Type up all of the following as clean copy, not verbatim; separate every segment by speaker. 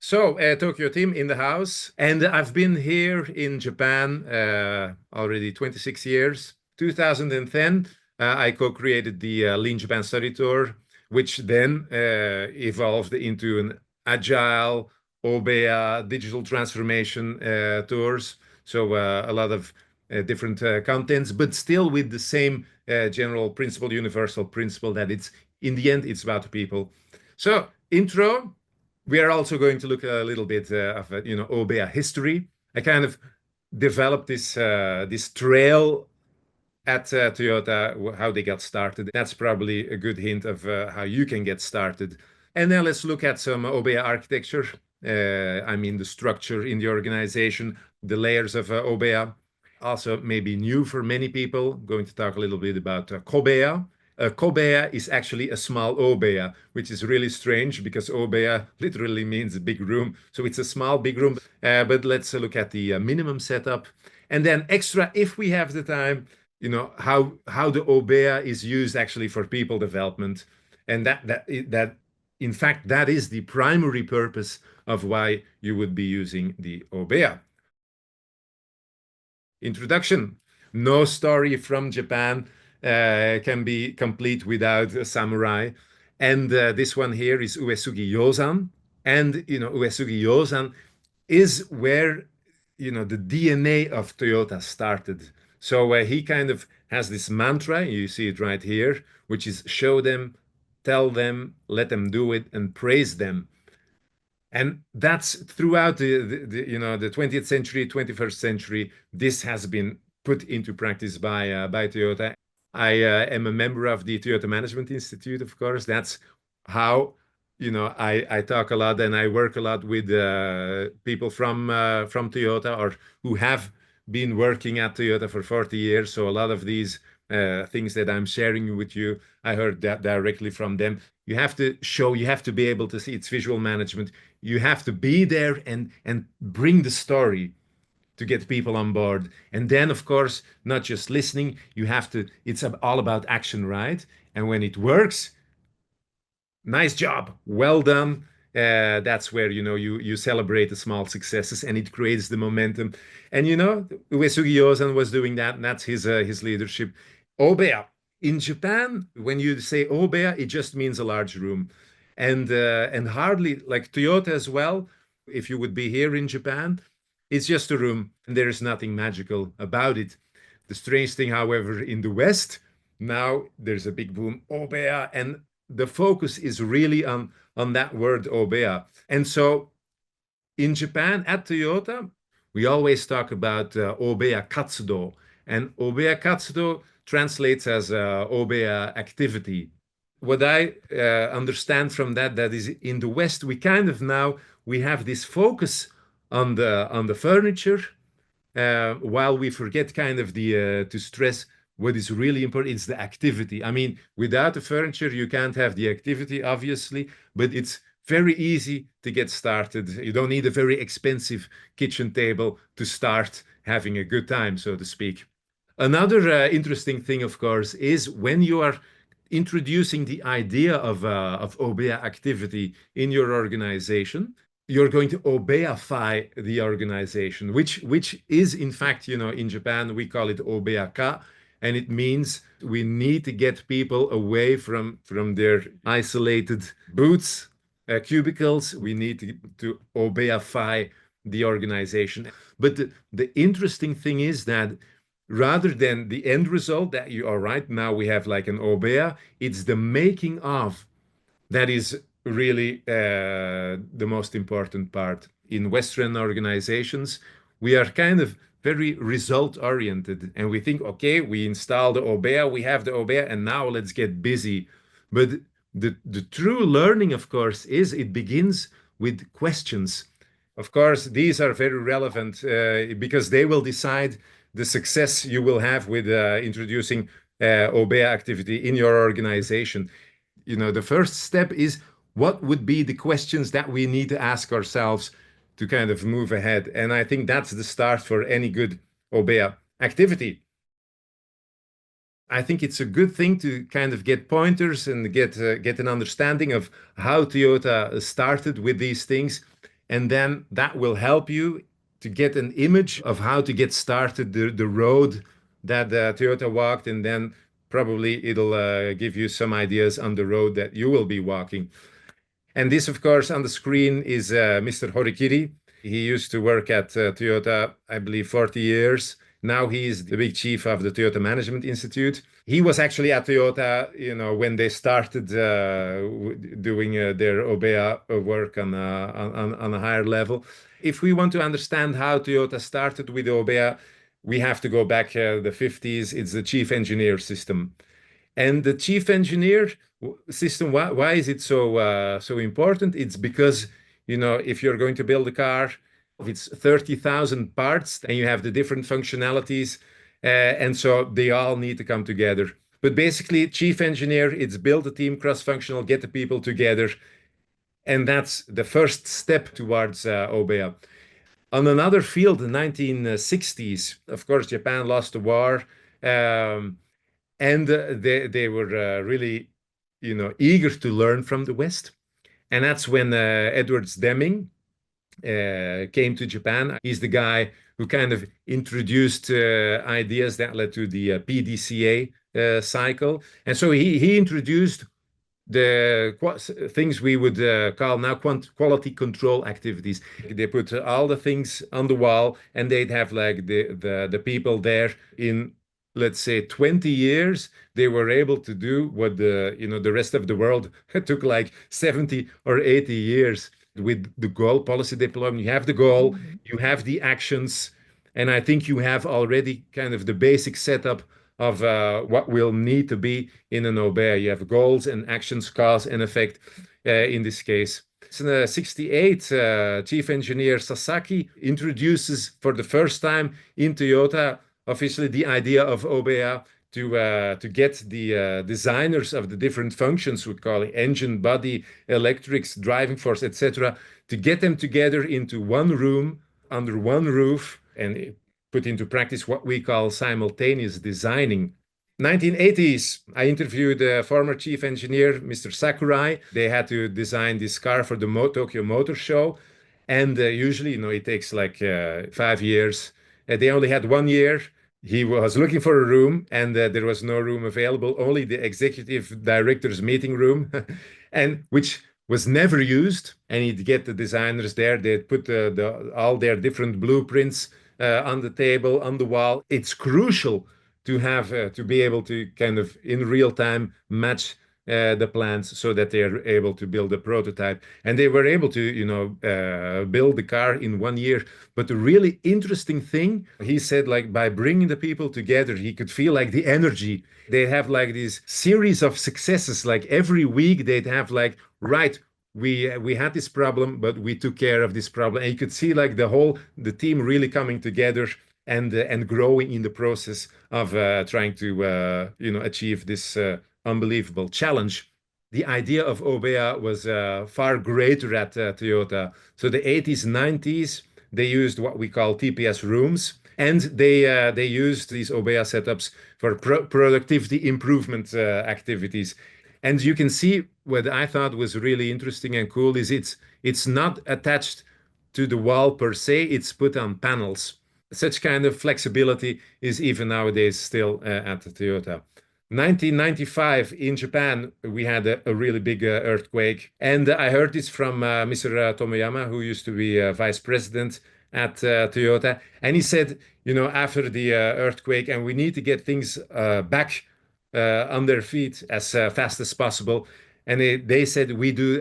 Speaker 1: Tokyo team in the house, and I've been here in Japan already 26 years. 2010, I co-created the Lean Japan Study Tour, which then evolved into an agile Obeya digital transformation tours. A lot of different contents, but still with the same general principle, universal principle that it's in the end, it's about the people. Intro. We are also going to look a little bit of Obeya history. I kind of developed this trail at Toyota, how they got started. That's probably a good hint of how you can get started. And then let's look at some Obeya architecture. I mean the structure in the organization, the layers of Obeya. Also maybe new for many people. Going to talk a little bit about Kobeya. Kobeya is actually a small Obeya, which is really strange because Obeya literally means a big room. So it's a small, big room. But let's look at the minimum setup. And then extra, if we have the time, how the Obeya is used actually for people development. And that in fact, that is the primary purpose of why you would be using the Obeya. Introduction. No story from Japan can be complete without a samurai. And this one here is Uesugi Yozan. And, Uesugi Yozan is where, the DNA of Toyota started. So he kind of has this mantra, you see it right here, which is show them, tell them, let them do it, and praise them. And that's throughout the 20th century, 21st century, this has been put into practice by Toyota. I am a member of the Toyota Management Institute, of course. That's how, I talk a lot and I work a lot with people from Toyota or who have been working at Toyota for 40 years. So a lot of these things that I'm sharing with you, I heard that directly from them. You have to show, you have to be able to see it's visual management. You have to be there and bring the story to get people on board. And then, of course, not just listening, you have to, it's all about action, right? And when it works, nice job, well done. That's where, you celebrate the small successes and it creates the momentum. And, Uesugi Yozan was doing that, and that's his leadership. Obeya. In Japan, when you say Obeya, it just means a large room. And hardly, like Toyota as well, if you would be here in Japan, it's just a room and there is nothing magical about it. The strange thing, however, in the West, now there's a big boom, Obeya, and the focus is really on that word Obeya. And so in Japan, at Toyota, we always talk about Obeya Katsudo. And Obeya Katsudo translates as Obeya activity. What I understand from that is in the West, we kind of now, we have this focus on the furniture, while we forget kind of to stress what is really important. It's the activity. I mean, without the furniture, you can't have the activity, obviously, but it's very easy to get started. You don't need a very expensive kitchen table to start having a good time, so to speak. Another interesting thing, of course, is when you are introducing the idea of Obeya activity in your organization, you're going to Obeyify the organization, which is in fact, in Japan, we call it Obeyaka, and it means we need to get people away from their isolated booths, cubicles. We need to Obeyify the organization. But the interesting thing is that rather than the end result that you are right now, we have like an Obeya, it's the making of that is really the most important part. In Western organizations, we are kind of very result oriented and we think, okay, we install the Obeya, we have the Obeya, and now let's get busy. But the true learning, of course, is it begins with questions. Of course, these are very relevant because they will decide the success you will have with introducing Obeya activity in your organization. The first step is what would be the questions that we need to ask ourselves to kind of move ahead. And I think that's the start for any good Obeya activity. I think it's a good thing to kind of get pointers and get an understanding of how Toyota started with these things. And then that will help you to get an image of how to get started, the road that Toyota walked, and then probably it'll give you some ideas on the road that you will be walking. And this, of course, on the screen is Mr. Horikiri. He used to work at Toyota, I believe, 40 years. Now he's the big chief of the Toyota Management Institute. He was actually at Toyota, when they started doing their Obeya work on a higher level. If we want to understand how Toyota started with Obeya, we have to go back the 50s. It's the chief engineer system. And the chief engineer system, why is it so important? It's because, if you're going to build a car, it's 30,000 parts and you have the different functionalities, and so they all need to come together. But basically, chief engineer, it's build a team cross-functional, get the people together, and that's the first step towards Obeya. On another field, the 1960s, of course, Japan lost the war. And they were really, eager to learn from the West. And that's when Edwards Deming came to Japan. He's the guy who kind of introduced ideas that led to the PDCA cycle. And so he introduced the things we would call now quality control activities. They put all the things on the wall, and they'd have like the people there in, let's say, 20 years. They were able to do what the rest of the world took like 70 or 80 years. With the goal policy deployment, you have the goal, you have the actions, and I think you have already kind of the basic setup of what will need to be in an Obeya. You have goals and actions, cause and effect in this case. In 68, Chief Engineer Sasaki introduces for the first time in Toyota officially the idea of Obeya to get the designers of the different functions, we call it engine, body, electrics, driving force, etc., to get them together into one room under one roof and put into practice what we call simultaneous designing. 1980s, I interviewed a former chief engineer, Mr. Sakurai. They had to design this car for the Tokyo Motor Show. And usually, it takes like 5 years. They only had 1 year. He was looking for a room, and there was no room available, only the executive director's meeting room, and which was never used. And he'd get the designers there. They'd put all their different blueprints on the table, on the wall. It's crucial to have to be able to kind of in real time match the plans so that they are able to build a prototype. And they were able to, build the car in 1 year. But the really interesting thing, he said, like by bringing the people together, he could feel like the energy. They have like this series of successes. Like every week they'd have like, right, we had this problem, but we took care of this problem. And you could see like the team really coming together and growing in the process of trying to achieve this unbelievable challenge. The idea of Obeya was far greater at Toyota. So the 80s, 90s, they used what we call TPS rooms, and they used these Obeya setups for productivity improvement activities. And you can see what I thought was really interesting and cool is it's not attached to the wall per se, it's put on panels. Such kind of flexibility is even nowadays still at Toyota. 1995 in Japan, we had a really big earthquake. And I heard this from Mr. Tomoyama, who used to be vice president at Toyota. And he said, after the earthquake, and we need to get things back on their feet as fast as possible. And they said, we do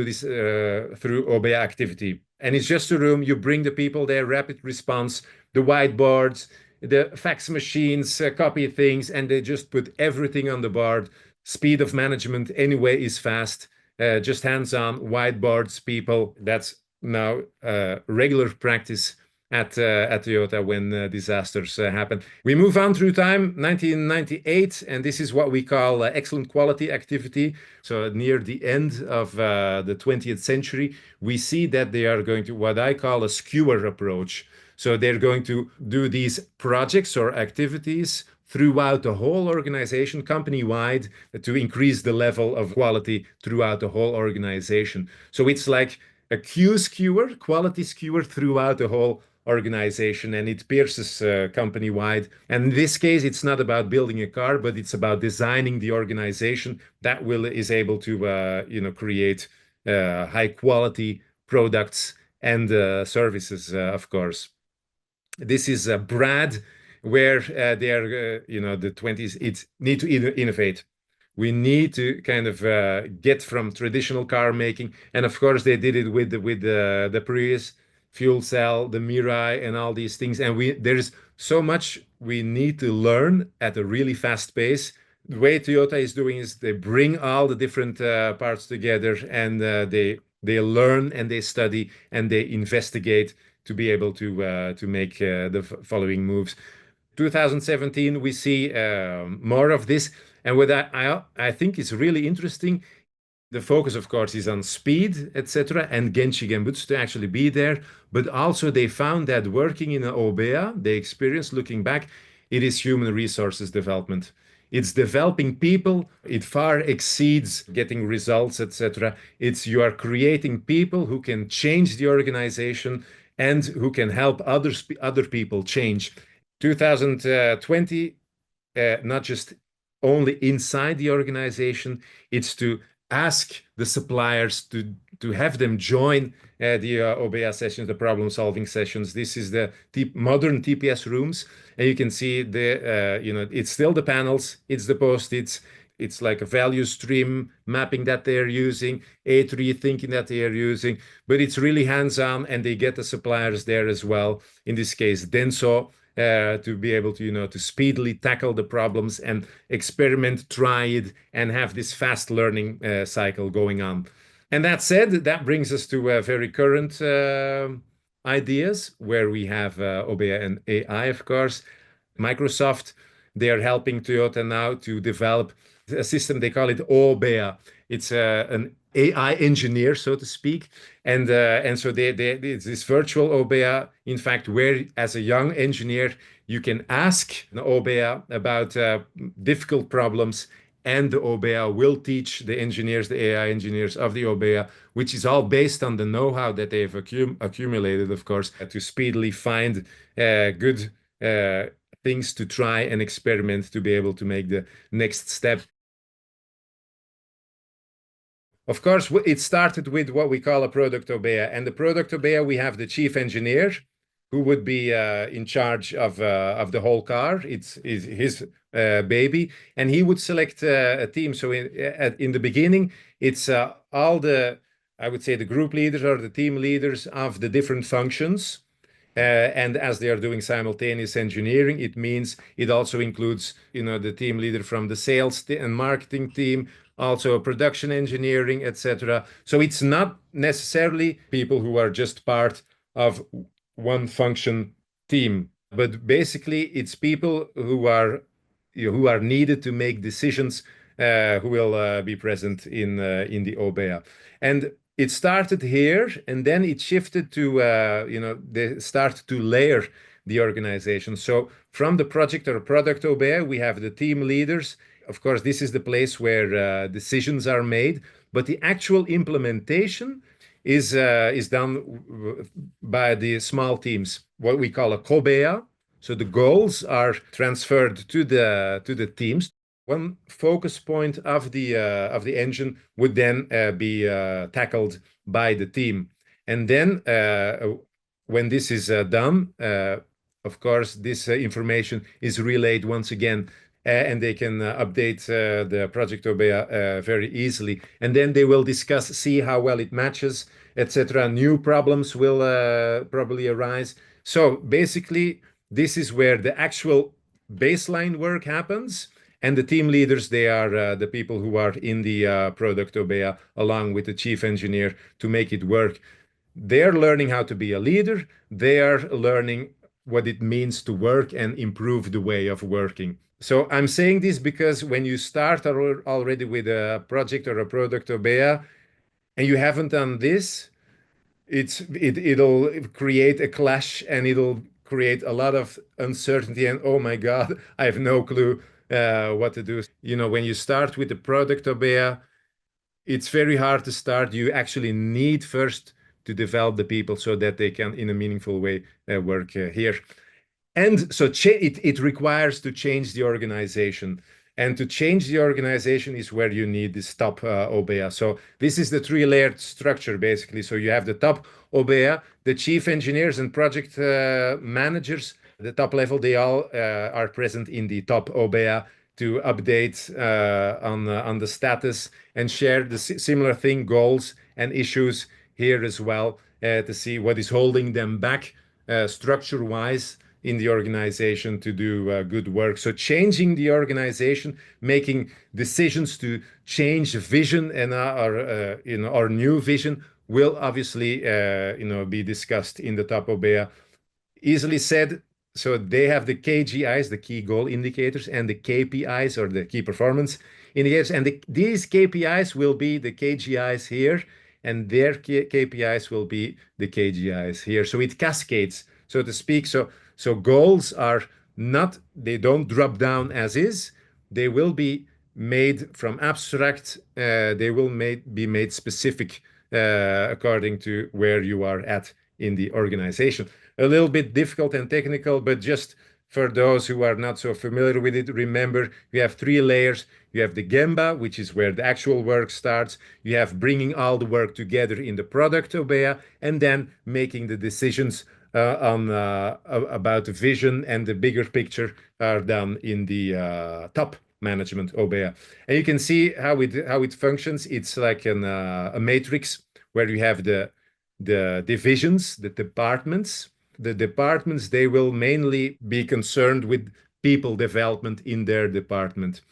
Speaker 1: this through Obeya activity. And it's just a room. You bring the people there, rapid response, the whiteboards, the fax machines, copy things, and they just put everything on the board. Speed of management anyway is fast. Just hands-on whiteboards, people. That's now regular practice at Toyota when disasters happen. We move on through time, 1998, and this is what we call excellent quality activity. So near the end of the 20th century, we see that they are going to what I call a skewer approach. So they're going to do these projects or activities throughout the whole organization, company-wide, to increase the level of quality throughout the whole organization. So it's like a Q skewer, quality skewer throughout the whole organization, and it pierces company wide. And in this case, it's not about building a car, but it's about designing the organization that will is able to create high quality products and services, of course. This is Brad, where they're the 20s. It's need to innovate. We need to kind of get from traditional car making, and of course they did it with the Prius fuel cell, the Mirai, and all these things. And we there's so much we need to learn at a really fast pace. The way Toyota is doing is they bring all the different parts together, and they learn and they study and they investigate to be able to make the following moves. 2017, we see more of this. And what I think is really interesting, the focus, of course, is on speed, etc., and Genchi Genbutsu to actually be there. But also, they found that working in Obeya, they experienced looking back, it is human resources development. It's developing people. It far exceeds getting results, etc. It's you are creating people who can change the organization and who can help other people change. 2020, not just only inside the organization, it's to ask the suppliers to have them join the Obeya sessions, the problem-solving sessions. This is the modern TPS rooms, and you can see it's still the panels, it's the post-its, it's like a value stream mapping that they're using, A3 thinking that they are using, but it's really hands-on, and they get the suppliers there as well. In this case, Denso, to be able to, to speedily tackle the problems and experiment, try it, and have this fast learning cycle going on. And that said, that brings us to very current ideas where we have Obeya and AI, of course. Microsoft, they are helping Toyota now to develop a system. They call it Obeya. It's an AI engineer, so to speak, and so it's this virtual Obeya. In fact, where as a young engineer you can ask an Obeya about difficult problems, and the Obeya will teach the engineers, the AI engineers of the Obeya, which is all based on the know-how that they've accumulated, of course, to speedily find good things to try and experiment to be able to make the next step. Of course, it started with what we call a product Obeya. And the product Obeya, we have the chief engineer who would be in charge of the whole car. It's his baby. And he would select a team. So in the beginning, it's all the, I would say, the group leaders or the team leaders of the different functions. And as they are doing simultaneous engineering, it means it also includes, the team leader from the sales and marketing team, also production engineering, etc. So it's not necessarily people who are just part of one function team, but basically it's people who are needed to make decisions, who will be present in the Obeya. And it started here, and then it shifted to, they started to layer the organization. So from the project or product Obeya, we have the team leaders. Of course, this is the place where decisions are made, but the actual implementation is done by the small teams, what we call a Kobeya. So the goals are transferred to the teams. One focus point of the engine would then be tackled by the team, and then when this is done, of course, this information is relayed once again, and they can update the project Obeya very easily, and then they will discuss, see how well it matches, etc. New problems will probably arise. So basically, this is where the actual baseline work happens. And the team leaders, they are the people who are in the product Obeya, along with the chief engineer, to make it work. They're learning how to be a leader. They are learning what it means to work and improve the way of working. So I'm saying this because when you start already with a project or a product Obeya, and you haven't done this, it'll create a clash, and it'll create a lot of uncertainty, and oh my God, I have no clue what to do. When you start with the product Obeya, it's very hard to start. You actually need first to develop the people so that they can, in a meaningful way, work here. And so it requires to change the organization. And to change the organization is where you need this top Obeya. So this is the three-layered structure, basically. So you have the top Obeya, the chief engineers and project managers, the top level, they all are present in the top Obeya to update on the status and share the similar thing, goals and issues here as well, to see what is holding them back structure-wise in the organization to do good work. So changing the organization, making decisions to change vision and our new vision will obviously be discussed in the top Obeya. Easily said. So they have the KGIs, the key goal indicators, and the KPIs, or the key performance indicators. And these KPIs will be the KGIs here, and their KPIs will be the KGIs here. So it cascades, so to speak. So goals are not, they don't drop down as is. They will be made from abstract. They will be made specific according to where you are at in the organization. A little bit difficult and technical, but just for those who are not so familiar with it, remember you have three layers. You have the Gemba, which is where the actual work starts. You have bringing all the work together in the product Obeya, and then making the decisions about the vision and the bigger picture are done in the top management Obeya. And you can see how it functions. It's like a matrix where you have the divisions, the departments. The departments, they will mainly be concerned with people development in their department.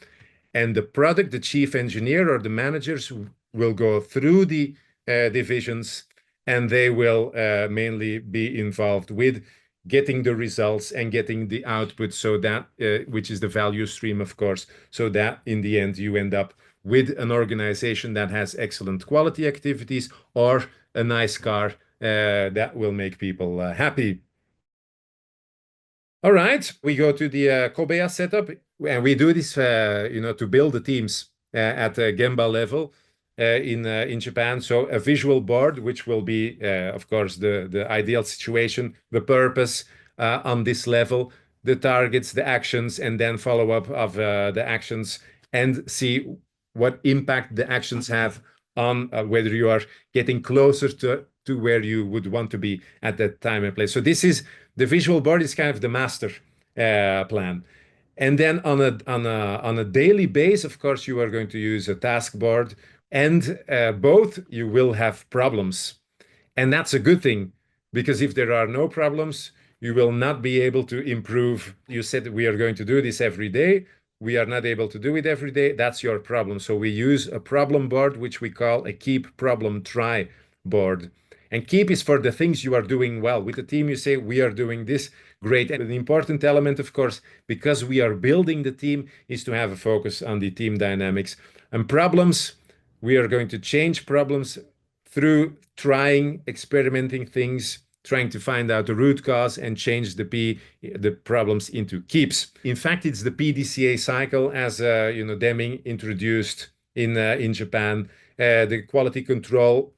Speaker 1: And the product, the chief engineer or the managers will go through the divisions, and they will mainly be involved with getting the results and getting the output, so that which is the value stream, of course, so that in the end you end up with an organization that has excellent quality activities or a nice car that will make people happy. All right, we go to the Kobeya setup, and we do this, to build the teams at the Gemba level in Japan. So a visual board, which will be, of course, the ideal situation, the purpose on this level, the targets, the actions, and then follow up of the actions, and see what impact the actions have on whether you are getting closer to where you would want to be at that time and place. So this is the visual board is kind of the master plan. And then on a daily base, of course, you are going to use a task board, and both you will have problems. And that's a good thing, because if there are no problems, you will not be able to improve. You said we are going to do this every day. We are not able to do it every day. That's your problem. So we use a problem board, which we call a keep, problem, try board. And keep is for the things you are doing well. With the team, you say, we are doing this great. And the important element, of course, because we are building the team, is to have a focus on the team dynamics. And problems, we are going to change problems through trying, experimenting things, trying to find out the root cause and change the problems into keeps. In fact, it's the PDCA cycle, as Deming introduced in Japan. The quality control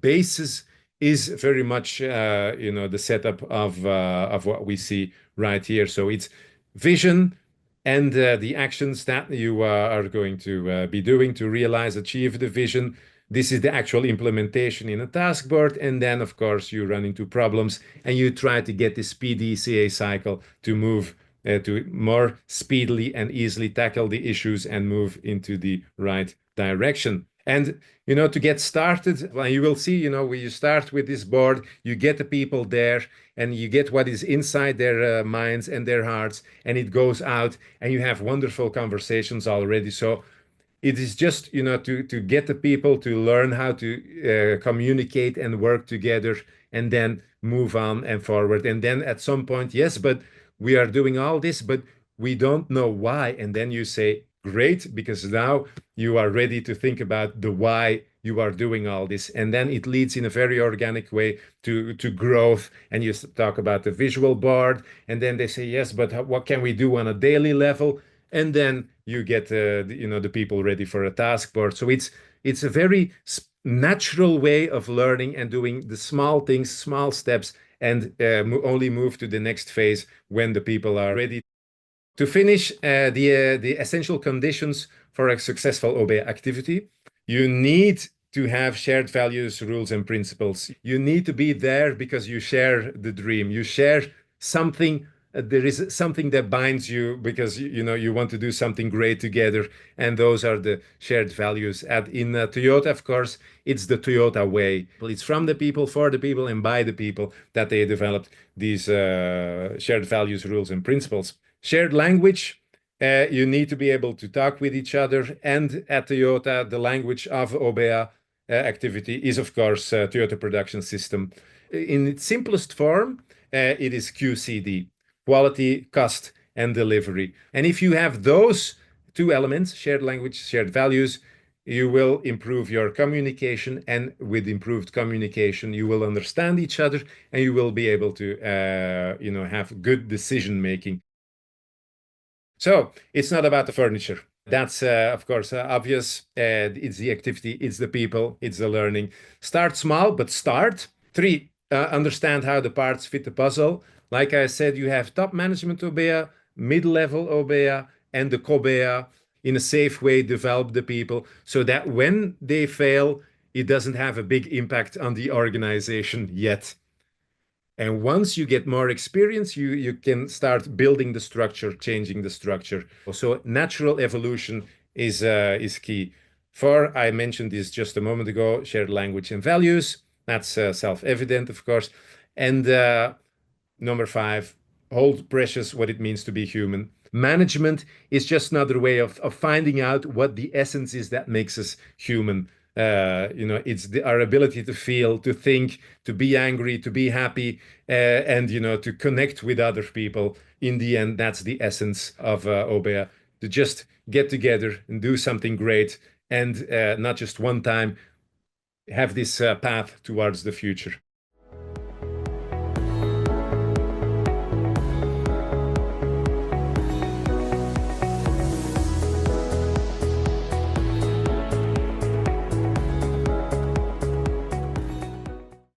Speaker 1: basis is very much the setup of what we see right here. So it's vision and the actions that you are going to be doing to realize, achieve the vision. This is the actual implementation in a task board. And then, of course, you run into problems and you try to get this PDCA cycle to move to more speedily and easily tackle the issues and move into the right direction. And, to get started, well, you will see, when you start with this board, you get the people there and you get what is inside their minds and their hearts, and it goes out and you have wonderful conversations already. So it is just, to get the people to learn how to communicate and work together, and then move on and forward. And then at some point, yes, but we are doing all this, but we don't know why. And then you say, great, because now you are ready to think about the why you are doing all this. And then it leads in a very organic way to growth. And you talk about the visual board, and then they say, yes, but what can we do on a daily level? And then you get the people ready for a task board. So It's a very natural way of learning and doing the small things, small steps, and only move to the next phase when the people are ready. To finish, the essential conditions for a successful Obeya activity, you need to have shared values, rules, and principles. You need to be there because you share the dream. You share something. There is something that binds you because you know you want to do something great together, and those are the shared values. In Toyota, of course, it's the Toyota way. It's from the people, for the people, and by the people that they developed these shared values, rules, and principles. Shared language. You need to be able to talk with each other. And at Toyota, the language of Obeya activity is, of course, Toyota Production System. In its simplest form, it is QCD, quality, cost, and delivery. And if you have those two elements, shared language, shared values, you will improve your communication. And with improved communication, you will understand each other and you will be able to, have good decision making. So it's not about the furniture. That's, of course, obvious. It's the activity, it's the people, it's the learning. Start small, but start. Three, understand how the parts fit the puzzle. Like I said, you have top management Obeya, mid-level Obeya, and the Kobeya. In a safe way, develop the people so that when they fail, it doesn't have a big impact on the organization yet. And once you get more experience, you can start building the structure, changing the structure. So natural evolution is key. For I mentioned this just a moment ago, shared language and values. That's self-evident, of course. And number five, hold precious what it means to be human. Management is just another way of finding out what the essence is that makes us human. It's our ability to feel, to think, to be angry, to be happy, and to connect with other people. In the end, that's the essence of Obeya, to just get together and do something great, and not just one time, have this path towards the future.